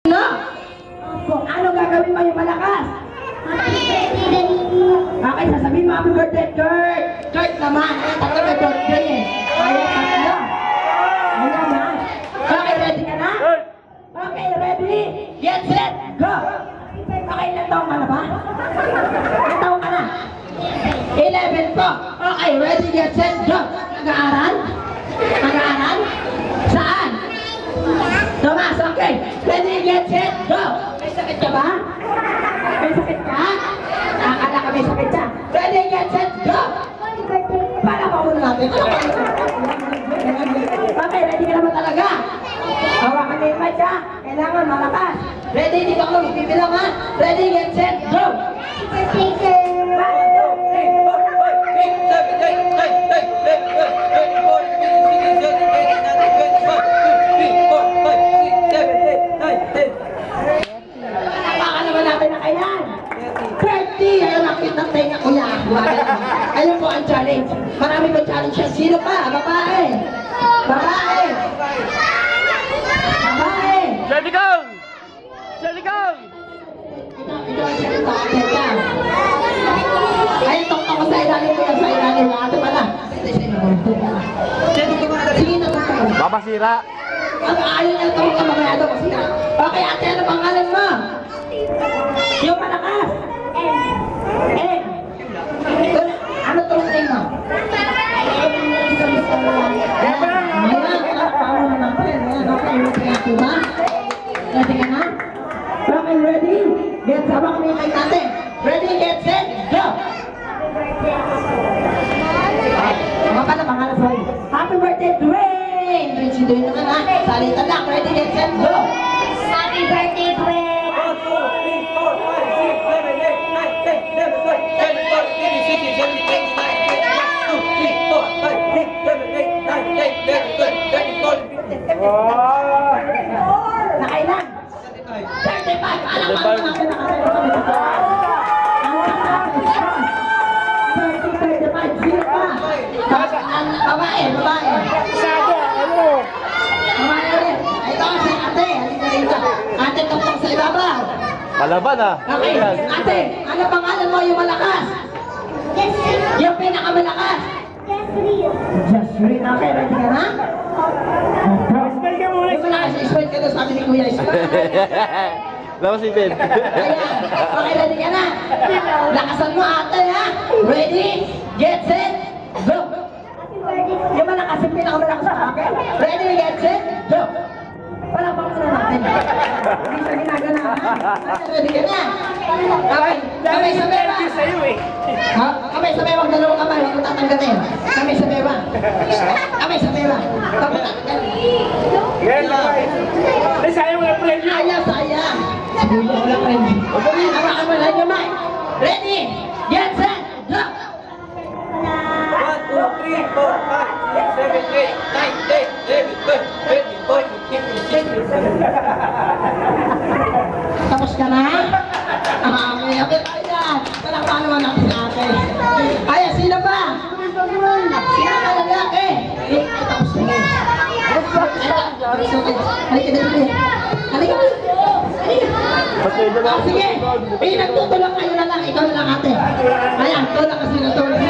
No? Ano gagawin mo yung malakas? Okay, sasabihin mo happy birthday, Kurt! Kurt naman! Tatlo may birthday eh! Kaya tatlo! Ayan na! Okay, ready ka na? Okay, ready? Get set, go! Okay, ilang taong ka na ba? Ilang taong ka na? 11 po! Okay, ready, get set, go! Nag-aaral? Nag-aaral? Saan? Tomas, okay. Ready, get set, go! May sakit ka ba? May sakit ka? Akala ka may sakit ka. Ready, get set, go! Para pa muna natin. Okay, ready ka naman talaga? Hawakan mo yung mic ha? Kailangan malakas. Ready, dito ako magbibilang ha? Ready, get set, go! Ayun po ang challenge. Marami po challenge siya. Sino pa? Babae! Babae! Babae! Jelly Kong! Jelly Kong! Ito ang salita. Ayun, tokto ko sa ilalim ko yan. Sa ilalim. Ito pala. Sige na po. Babasira! Ayaw niya ito ka mamaya daw kasi na. Okay, ate, ano pangalan mo? Yung malakas. Eh. Ano to sa inyo? Ready ka na? Okay, ready? Get sama kami kay tate. Ready, get set, go! Mga pala, pangalan sa happy birthday, Dwayne! Dwayne, si Dwayne naman ha. Salita lang, ready, get set, go! Happy birthday, Dwayne! 1, 2, 3, 4, 5, 6, 7, 8, 9, 10, 11, 12, 13, 14, 15, 16, 17, 18, 19, 20, 21, 22, 23, 24, 25, 26, 27, 28, 29, 30. Sino pa? Babae, babae. Babae ulit. Ito si ate. Halika rito. Ate, tungtong sa ibabaw. Palaban ah! Okay, ate, ano pangalan mo yung malakas? Yung pinakamalakas? Jasmine. Okay, ready ka na? Yung malakas, iswell ka doon, sabi ni Kuya. Lawas si Ben. Ayan. Okay, ready ka na? Lakasan mo ate ha? Ready? Get set? Go! Yung malakas, yung pinakamalakas sa akin. Ready? Get set? Go! Palapang muna natin. Hindi siya ginaganahan. Ready ka na? Okay. Kamay sa beba. Ha? Kamay sa beba. Dalawang kamay. Huwag mo tatanggalin. Kamay sa beba. Kamay sa beba. Huwag mo tatanggalin. Sayang na premyo! Sayang, sayang. Siguro wala pa rin. Hawakan mo lang yung mic. Ready? Get set? Go! 1, 2, 3, 4, 5, 6, 7, 8, 9, 10, 11, 12, 13, 14, 15, 16, 17. Tapos ka na? Okay, okay. Ayan. Palakpakan naman natin si ate. Ayan, sino ba? Sino ka lalaki? Ay, tapos ka na. Halika na dito. Halika na. Halika. Sige. Nagtutulak kayo na lang. Ikaw na lang ate. Ayan, tulak kasi natulak.